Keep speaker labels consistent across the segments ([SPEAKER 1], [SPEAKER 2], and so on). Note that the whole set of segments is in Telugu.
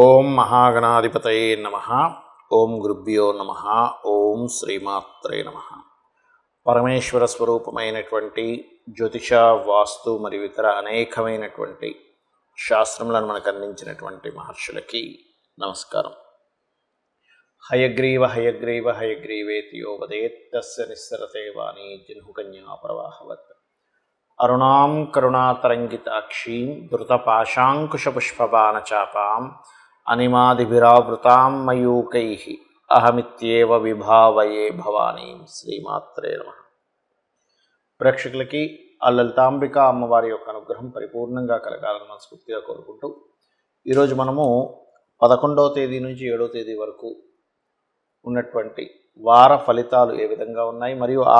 [SPEAKER 1] ఓం మహాగణాధిపతయే నమః. ఓం గురుభ్యో నమః. ఓం శ్రీమాత్రే నమః. పరమేశ్వర స్వరూపమైనటువంటి జ్యోతిష, వాస్తు మరియు ఇతర అనేకమైనటువంటి శాస్త్రములను మనకు అందించినటువంటి మహర్షులకి నమస్కారం. హయగ్రీవ హయగ్రీవ హయగ్రీవేతి యో వదేత్ తస్య నిస్సరతే వాణీ జహ్నుకన్యా ప్రవాహవత్. అరుణాం కరుణాతరంగితాక్షీం ధృతపాశాంకుశపుష్పబాణచాపాం అనిమాదిభిరావృతాం మయూకైః అహమిత్యేవ విభావయే భవానీం. శ్రీమాత్రే నమః. ప్రేక్షకులకి ఆ లలితాంబిక అమ్మవారి యొక్క అనుగ్రహం పరిపూర్ణంగా కలగాలని మనస్ఫూర్తిగా కోరుకుంటూ ఈరోజు మనము 11వ తేదీ నుంచి 7వ తేదీ వరకు ఉన్నటువంటి వార ఫలితాలు ఏ విధంగా ఉన్నాయి, మరియు ఆ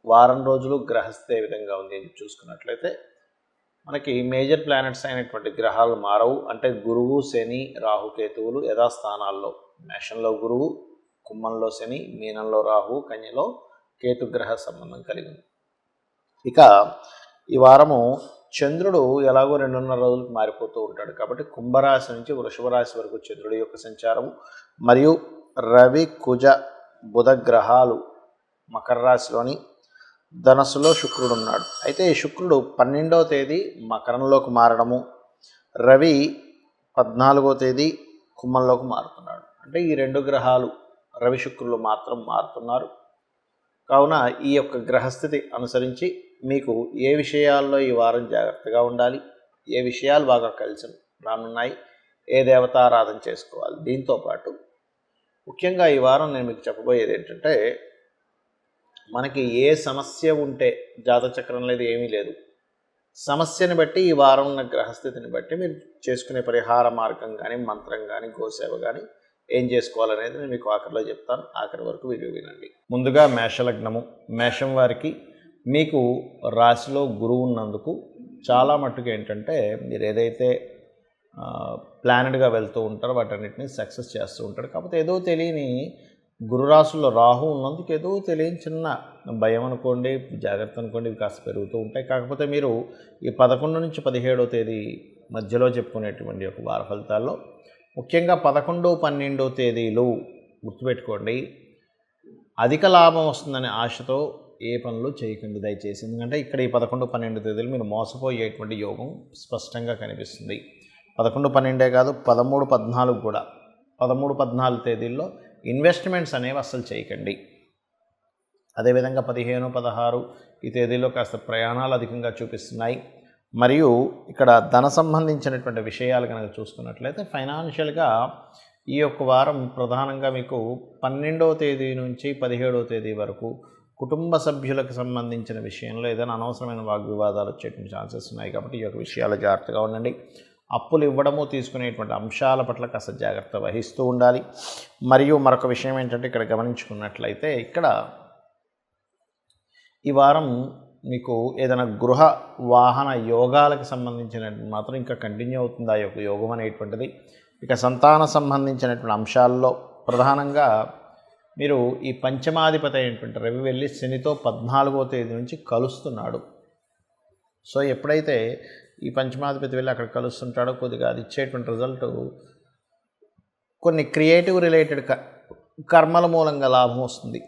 [SPEAKER 1] వారం రోజులు గ్రహస్థితి ఏ విధంగా ఉంది అని చూసుకున్నట్లయితే మనకి మేజర్ ప్లానెట్స్ అయినటువంటి గ్రహాలు మారవు. అంటే గురువు, శని, రాహుకేతువులు యథాస్థానాల్లో, మేషంలో గురువు, కుంభంలో శని, మీనంలో రాహు, కన్యలో కేతుగ్రహ సంబంధం కలిగి ఉంది. ఇక ఈ వారము చంద్రుడు ఎలాగో 2.5 రోజులకు మారిపోతూ ఉంటాడు కాబట్టి కుంభరాశి నుంచి వృషభ రాశి వరకు చంద్రుడి యొక్క సంచారము, మరియు రవి, కుజ, బుధ గ్రహాలు మకర రాశిలోని, ధనస్సులో శుక్రుడు ఉన్నాడు. అయితే ఈ శుక్రుడు 12వ తేదీ మకరంలోకి మారడము, రవి 14వ తేదీ కుంభంలోకి మారుతున్నాడు. అంటే ఈ 2 గ్రహాలు రవి శుక్రులు మాత్రం మారుతున్నారు. కావున ఈ యొక్క గ్రహస్థితి అనుసరించి మీకు ఏ విషయాల్లో ఈ వారం జాగ్రత్తగా ఉండాలి, ఏ విషయాలు బాగా కలిసి రానున్నాయి, ఏ దేవతారాధన చేసుకోవాలి, దీంతోపాటు ముఖ్యంగా ఈ వారం నేను మీకు చెప్పబోయేది ఏంటంటే, మనకి ఏ సమస్య ఉంటే జాతచక్రం లేదు, ఏమీ లేదు, సమస్యని బట్టి ఈ వారం ఉన్న గ్రహస్థితిని బట్టి మీరు చేసుకునే పరిహార మార్గం కానీ, మంత్రం కానీ, గోసేవ కానీ ఏం చేసుకోవాలనేది నేను మీకు ఆఖరిలో చెప్తాను. ఆఖరి వరకు వీడియో వినండి. ముందుగా మేషలగ్నము. మేషం వారికి మీకు రాశిలో గురువు ఉన్నందుకు చాలా మట్టుకు ఏంటంటే, మీరు ఏదైతే ప్లానెడ్గా వెళ్తూ ఉంటారో వాటన్నిటిని సక్సెస్ చేస్తూ ఉంటారు. కాకపోతే ఏదో తెలియని గురురాశుల్లో రాహు ఉన్నందుకు ఏదో తెలియని చిన్న భయం అనుకోండి, జాగ్రత్త అనుకోండి, ఇవి కాస్త పెరుగుతూ ఉంటాయి. కాకపోతే మీరు ఈ 11 నుంచి 17వ తేదీ మధ్యలో చెప్పుకునేటువంటి ఒక వార ఫలితాల్లో ముఖ్యంగా 11, 12వ తేదీలు గుర్తుపెట్టుకోండి. అధిక లాభం వస్తుందనే ఆశతో ఏ పనులు చేయకండి దయచేసి. ఎందుకంటే ఇక్కడ ఈ 11, 12 తేదీలు మీరు మోసపోయేటువంటి యోగం స్పష్టంగా కనిపిస్తుంది. 11, 12 కాదు, 13, 14 కూడా. 13, 14 తేదీల్లో ఇన్వెస్ట్మెంట్స్ అనేవి అస్సలు చేయకండి. అదేవిధంగా 15, 16 ఈ తేదీలో కాస్త ప్రయాణాలు అధికంగా చూపిస్తున్నాయి. మరియు ఇక్కడ ధన సంబంధించినటువంటి విషయాలు కనుక చూసుకున్నట్లయితే ఫైనాన్షియల్గా ఈ యొక్క వారం ప్రధానంగా మీకు 12వ తేదీ నుంచి 17వ తేదీ వరకు కుటుంబ సభ్యులకు సంబంధించిన విషయంలో ఏదైనా అనవసరమైన వాగ్వివాదాలు వచ్చేటువంటి ఛాన్సెస్ ఉన్నాయి. కాబట్టి ఈ యొక్క విషయాలు జాగ్రత్తగా ఉండండి. అప్పులు ఇవ్వడము, తీసుకునేటువంటి అంశాల పట్ల కాస్త జాగ్రత్త వహిస్తూ ఉండాలి. మరియు మరొక విషయం ఏంటంటే, ఇక్కడ గమనించుకున్నట్లయితే ఇక్కడ ఈ వారం మీకు ఏదైనా గృహ వాహన యోగాలకు సంబంధించిన మాత్రం ఇంకా కంటిన్యూ అవుతుంది ఆ యొక్క యోగం అనేటువంటిది. ఇక సంతాన సంబంధించినటువంటి అంశాల్లో ప్రధానంగా మీరు ఈ పంచమాధిపతి అయినటువంటి రవి వెళ్ళి శనితో 14వ తేదీ నుంచి కలుస్తున్నాడు. సో ఎప్పుడైతే ఈ పంచమాధిపతి వెళ్ళి అక్కడ కలుస్తుంటాడో కొద్దిగా అది ఇచ్చేటువంటి రిజల్ట్ కొన్ని క్రియేటివ్ రిలేటెడ్ కర్మల మూలంగా లాభం వస్తుంది.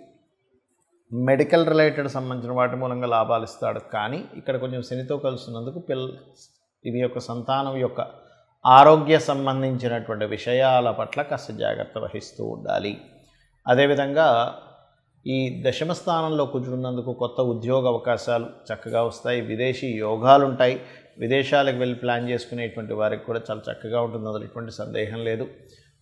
[SPEAKER 1] మెడికల్ రిలేటెడ్ సంబంధించిన వాటి మూలంగా లాభాలు ఇస్తాడు. కానీ ఇక్కడ కొంచెం శనితో కలుస్తున్నందుకు ఇది యొక్క సంతానం యొక్క ఆరోగ్య సంబంధించినటువంటి విషయాల పట్ల కాస్త జాగ్రత్త వహిస్తూ ఉండాలి. అదేవిధంగా ఈ దశమ స్థానంలో కుజుడున్నందుకు కొత్త ఉద్యోగ అవకాశాలు చక్కగా వస్తాయి. విదేశీ యోగాలు ఉంటాయి. విదేశాలకు వెళ్ళి ప్లాన్ చేసుకునేటువంటి వారికి కూడా చాలా చక్కగా ఉంటుంది, అందులో ఎటువంటి సందేహం లేదు.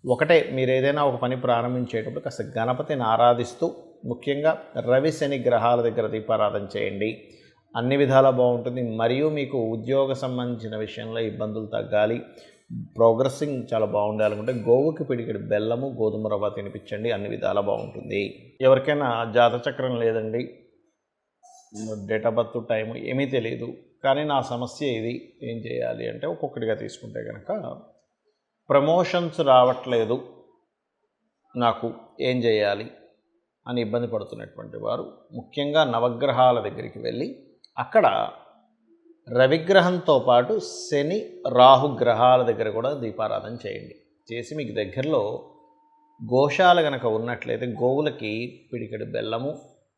[SPEAKER 1] ఒకటే, మీరు ఏదైనా ఒక పని ప్రారంభించేటప్పుడు కాస్త గణపతిని ఆరాధిస్తూ ముఖ్యంగా రవి శని గ్రహాల దగ్గర దీపారాధన చేయండి. అన్ని విధాలా బాగుంటుంది. మరియు మీకు ఉద్యోగ సంబంధించిన విషయంలో ఇబ్బందులు తగ్గాలి, ప్రోగ్రెసింగ్ చాలా బాగుండాలనుకుంటే గోవుకి పిడికిడి బెల్లము, గోధుమ రవ్వ తినిపించండి, అన్ని విధాలా బాగుంటుంది. ఎవరికైనా జాతచక్రం లేదండి, డేట్ ఆఫ్ బర్త్ టైము ఏమీ తెలియదు, కానీ నా సమస్య ఇది, ఏం చేయాలి అంటే ఒక్కొక్కటిగా తీసుకుంటే కనుక ప్రమోషన్స్ రావట్లేదు, నాకు ఏం చేయాలి అని ఇబ్బంది పడుతున్నటువంటి వారు ముఖ్యంగా నవగ్రహాల దగ్గరికి వెళ్ళి అక్కడ రవిగ్రహంతో పాటు శని రాహు గ్రహాల దగ్గర కూడా దీపారాధన చేయండి. చేసి మీకు దగ్గరలో గోశాల కనుక ఉన్నట్లయితే గోవులకి పిడికెడు బెల్లము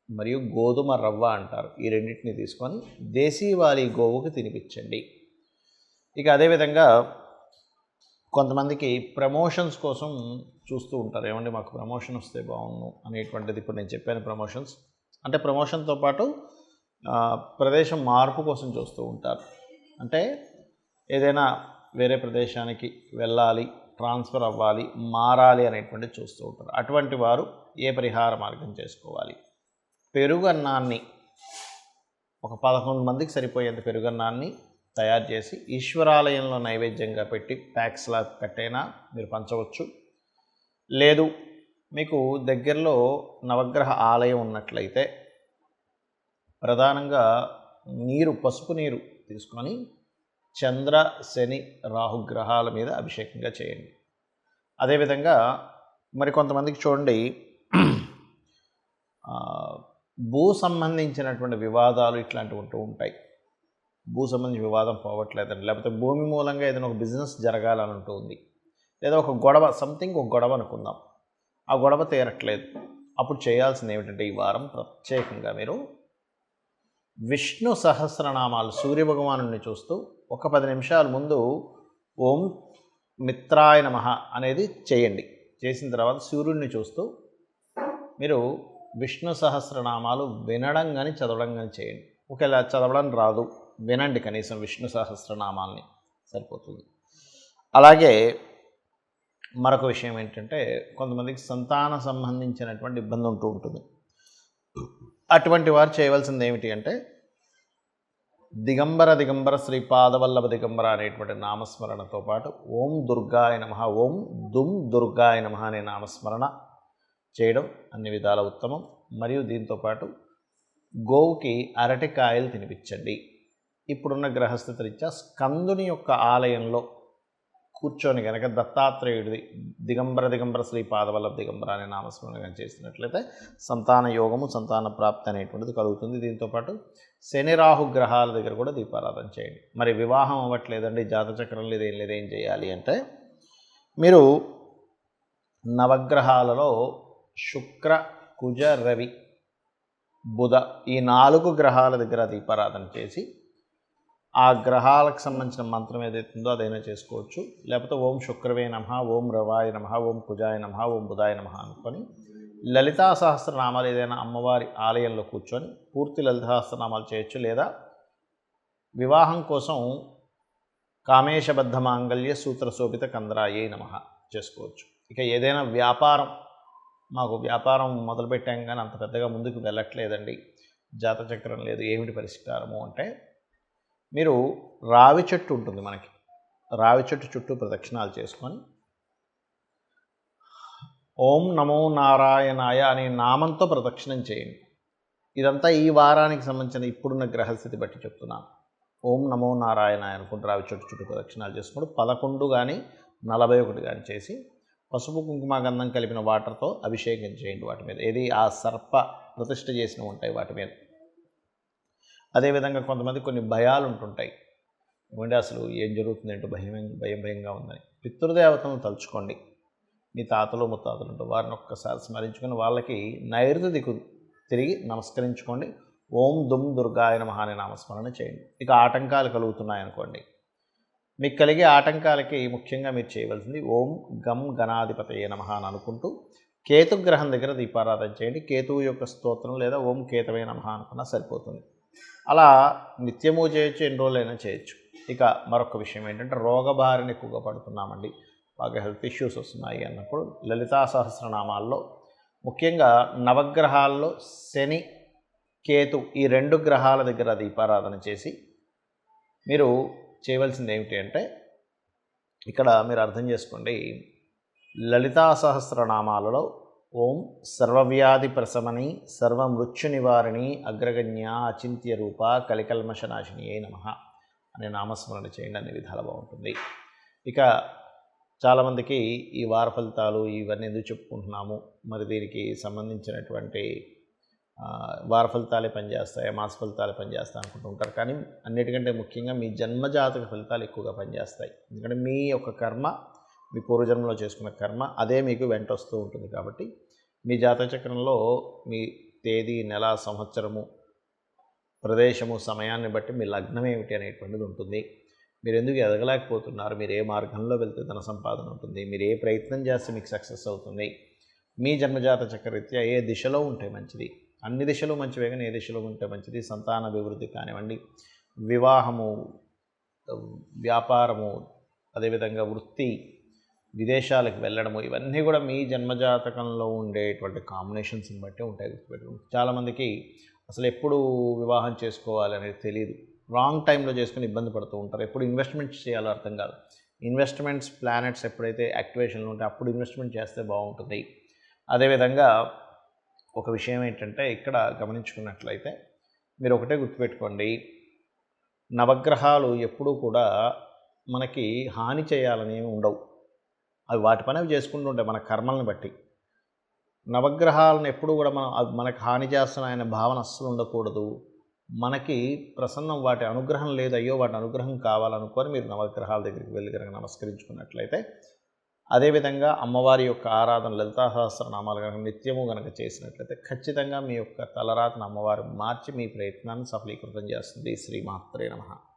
[SPEAKER 1] మరియు గోధుమ రవ్వ అంటారు, ఈ రెండింటిని తీసుకొని దేశీవాలి గోవుకి తినిపించండి. ఇక అదేవిధంగా కొంతమందికి ప్రమోషన్స్ కోసం చూస్తూ ఉంటారు, ఏమంటే మాకు ప్రమోషన్ వస్తే బాగుండు అనేటువంటిది. ఇప్పుడు నేను చెప్పాను ప్రమోషన్స్ అంటే ప్రమోషన్తో పాటు ప్రదేశం మార్పు కోసం చూస్తూ ఉంటారు. అంటే ఏదైనా వేరే ప్రదేశానికి వెళ్ళాలి, ట్రాన్స్ఫర్ అవ్వాలి, మారాలి అనేటువంటిది చూస్తూ ఉంటారు. అటువంటి వారు ఏ పరిహార మార్గం చేసుకోవాలి? పెరుగన్నాన్ని ఒక 11 మందికి సరిపోయేంత పెరుగన్నాన్ని తయారు చేసి ఈశ్వరాలయంలో నైవేద్యంగా పెట్టి ప్యాక్స్లా కట్టైనా మీరు పంచవచ్చు. లేదు మీకు దగ్గరలో నవగ్రహ ఆలయం ఉన్నట్లయితే ప్రధానంగా పసుపు నీరు తీసుకొని చంద్ర శని రాహుగ్రహాల మీద అభిషేకంగా చేయండి. అదేవిధంగా కొంతమందికి చూడండి, భూ సంబంధించినటువంటి వివాదాలు ఇట్లాంటివి ఉంటూ ఉంటాయి. భూ సంబంధించిన వివాదం పోవట్లేదండి, లేకపోతే భూమి మూలంగా ఏదైనా ఒక బిజినెస్ జరగాలని ఉంటుంది, లేదా ఒక గొడవ ఒక గొడవ అనుకుందాం, ఆ గొడవ తీరట్లేదు. అప్పుడు చేయాల్సింది ఏమిటంటే ఈ వారం ప్రత్యేకంగా మీరు విష్ణు సహస్రనామాలు సూర్యభగవాను చూస్తూ ఒక 10 నిమిషాల ముందు ఓం మిత్రాయ నమః అనేది చేయండి. చేసిన తర్వాత సూర్యుడిని చూస్తూ మీరు విష్ణు సహస్రనామాలు వినడం కానీ చదవడం కానీ చేయండి. ఒకవేళ చదవడం రాదు, వినండి కనీసం విష్ణు సహస్రనామాల్ని, సరిపోతుంది. అలాగే మరొక విషయం ఏంటంటే కొంతమందికి సంతాన సంబంధించినటువంటి ఇబ్బంది ఉంటూ ఉంటుంది. అటువంటి వారు చేయవలసింది ఏమిటి అంటే దిగంబర శ్రీపాదవల్లభ దిగంబర అనేటువంటి నామస్మరణతో పాటు ఓం దుర్గాయ నమః, ఓం దుమ్ దుర్గాయ నమః అనే నామస్మరణ చేయడం అన్ని విధాల ఉత్తమం. మరియు దీంతోపాటు గోవుకి అరటికాయలు తినిపించండి. ఇప్పుడున్న గ్రహస్థితి రీత్యా స్కందుని యొక్క ఆలయంలో కూర్చొని కనుక దత్తాత్రేయుడిది దిగంబర శ్రీపాదవల్లభ దిగంబర అనే నామస్మరణ చేసినట్లయితే సంతాన యోగము, సంతాన ప్రాప్తి అనేటువంటిది కలుగుతుంది. దీంతోపాటు శని రాహు గ్రహాల దగ్గర కూడా దీపారాధన చేయండి. మరి వివాహం అవ్వట్లేదండి, జాతచక్రం లేదు, ఏం లేదు, ఏం చేయాలి అంటే మీరు నవగ్రహాలలో శుక్ర కుజ రవి బుధ ఈ 4 గ్రహాల దగ్గర దీపారాధన చేసి ఆ గ్రహాలకు సంబంధించిన మంత్రం ఏదైతుందో అదైనా చేసుకోవచ్చు. లేకపోతే ఓం శుక్రవే నమః, ఓం రవాయ నమః, ఓం కుజాయ నమః, ఓం బుధాయ నమః అనుకొని లలితా సహస్రనామాలు ఏదైనా అమ్మవారి ఆలయంలో కూర్చొని పూర్తి లలితా సహస్రనామాలు చేయొచ్చు. లేదా వివాహం కోసం కామేశబద్ధ మాంగళ్య సూత్ర శోభిత కందరాయే నమః చేసుకోవచ్చు. ఇక ఏదైనా మాకు వ్యాపారం మొదలుపెట్టాం కానీ అంత పెద్దగా ముందుకు వెళ్ళట్లేదండి, జాతచక్రం లేదు, ఏమిటి పరిష్కారము అంటే మీరు రావి చెట్టు ఉంటుంది, మనకి రావి చెట్టు చుట్టూ ప్రదక్షిణాలు చేసుకొని ఓం నమో నారాయణాయ అనే నామంతో ప్రదక్షిణం చేయండి. ఇదంతా ఈ వారానికి సంబంధించిన ఇప్పుడున్న గ్రహస్థితి బట్టి చెప్తున్నాను. ఓం నమో నారాయణాయ అనుకుంటూ రావి చెట్టు చుట్టూ ప్రదక్షిణాలు చేసుకుంటూ 11 కానీ 41 కానీ చేసి పసుపు కుంకుమ గంధం కలిపిన వాటర్తో అభిషేకం చేయండి వాటి మీద. ఏది ఆ సర్ప ప్రతిష్ఠ చేసినవి ఉంటాయి వాటి మీద. అదేవిధంగా కొంతమంది కొన్ని భయాలు ఉంటుంటాయి, ఏమంటే అసలు ఏం జరుగుతుందంటే భయంగా ఉందని పితృదేవతలను తలుచుకోండి. మీ తాతలు ముత్తాతలు ఉంటారు, వారిని ఒక్కసారి స్మరించుకొని వాళ్ళకి నైరుతి దిక్కు తిరిగి నమస్కరించుకోండి. ఓం దుమ్ దుర్గాయ నమః అనే నామస్మరణ చేయండి. ఇక ఆటంకాలు కలుగుతున్నాయనుకోండి, మీకు కలిగే ఆటంకాలకి ముఖ్యంగా మీరు చేయవలసింది ఓం గం గణాధిపతయే నమః అని అనుకుంటూ కేతుగ్రహం దగ్గర దీపారాధన చేయండి. కేతువు యొక్క స్తోత్రం లేదా ఓం కేతవే నమః అనుకున్నా సరిపోతుంది. అలా నిత్యము చేయొచ్చు, ఎన్ని రోజులైనా చేయొచ్చు. ఇక మరొక విషయం ఏంటంటే రోగబారిన ఎక్కువగా పడుతున్నామండి, బాగా హెల్త్ ఇష్యూస్ వస్తున్నాయి అన్నప్పుడు లలితా సహస్రనామాల్లో ముఖ్యంగా నవగ్రహాల్లో శని కేతు ఈ 2 గ్రహాల దగ్గర దీపారాధన చేసి మీరు చేయవలసింది ఏమిటి అంటే ఇక్కడ మీరు అర్థం చేసుకోండి, లలితా సహస్రనామాలలో ఓం సర్వవ్యాధి ప్రశమని సర్వమృత్యు నివారిణి అగ్రగణ్య అచింత్య రూప కలికల్మషనాశినియే నమః అనే నామస్మరణ చేయండి, అన్ని విధాలు బాగుంటుంది. ఇక చాలామందికి ఈ వార ఫలితాలు ఇవన్నీ ఎందుకు చెప్పుకుంటున్నాము, మరి దీనికి సంబంధించినటువంటి వార ఫలితాలే పనిచేస్తాయి, మాస ఫలితాలే పనిచేస్తాయి అనుకుంటూ ఉంటారు. కానీ అన్నిటికంటే ముఖ్యంగా మీ జన్మజాతక ఫలితాలు ఎక్కువగా పనిచేస్తాయి. ఎందుకంటే మీ యొక్క కర్మ, మీ పూర్వజన్మలో చేసుకున్న కర్మ అదే మీకు వెంట వస్తూ ఉంటుంది. కాబట్టి మీ జాతక చక్రంలో మీ తేదీ, నెల, సంవత్సరము, ప్రదేశము, సమయాన్ని బట్టి మీ లగ్నం ఏమిటి అనేటువంటిది ఉంటుంది. మీరు ఎందుకు ఎదగలేకపోతున్నారు, మీరు ఏ మార్గంలో వెళ్తే ధన సంపాదన ఉంటుంది, మీరు ఏ ప్రయత్నం చేస్తే మీకు సక్సెస్ అవుతుంది, మీ జన్మజాత చక్రరీత్యా ఏ దిశలో ఉంటే మంచిది, అన్ని దిశలు మంచివే కానీ ఏ దిశలో ఉంటే మంచిది, సంతాన అభివృద్ధి కానివ్వండి, వివాహము, వ్యాపారము, అదేవిధంగా వృత్తి, విదేశాలకు వెళ్ళడము, ఇవన్నీ కూడా మీ జన్మజాతకంలో ఉండేటువంటి కాంబినేషన్స్ని బట్టి ఉంటాయి. గుర్తుపెట్టుకోండి. చాలామందికి అసలు ఎప్పుడు వివాహం చేసుకోవాలి అనేది తెలియదు, రాంగ్ టైంలో చేసుకుని ఇబ్బంది పడుతూ ఉంటారు. ఎప్పుడు ఇన్వెస్ట్మెంట్స్ చేయాలో అర్థం కాదు. ఇన్వెస్ట్మెంట్స్ ప్లానెట్స్ ఎప్పుడైతే యాక్టివేషన్లో ఉంటే అప్పుడు ఇన్వెస్ట్మెంట్ చేస్తే బాగుంటుంది. అదేవిధంగా ఒక విషయం ఏంటంటే ఇక్కడ గమనించుకున్నట్లయితే మీరు ఒకటే గుర్తుపెట్టుకోండి, నవగ్రహాలు ఎప్పుడూ కూడా మనకి హాని చేయాలని ఉండవు. అవి వాటి పని అవి చేసుకుంటూ ఉంటాయి మన కర్మల్ని బట్టి. నవగ్రహాలను ఎప్పుడు కూడా మనకు హాని చేస్తున్నాయనే భావన అస్సలు ఉండకూడదు. మనకి ప్రసన్నం వాటి అనుగ్రహం లేదు, అయ్యో వాటి అనుగ్రహం కావాలనుకొని మీరు నవగ్రహాల దగ్గరికి వెళ్ళి కనుక నమస్కరించుకున్నట్లయితే, అదేవిధంగా అమ్మవారి యొక్క ఆరాధన, లలితా సహస్రనామాలు కనుక నిత్యము కనుక చేసినట్లయితే ఖచ్చితంగా మీ యొక్క తలరాతను అమ్మవారు మార్చి మీ ప్రయత్నాన్ని సఫలీకృతం చేస్తుంది. శ్రీమాత్రే నమః.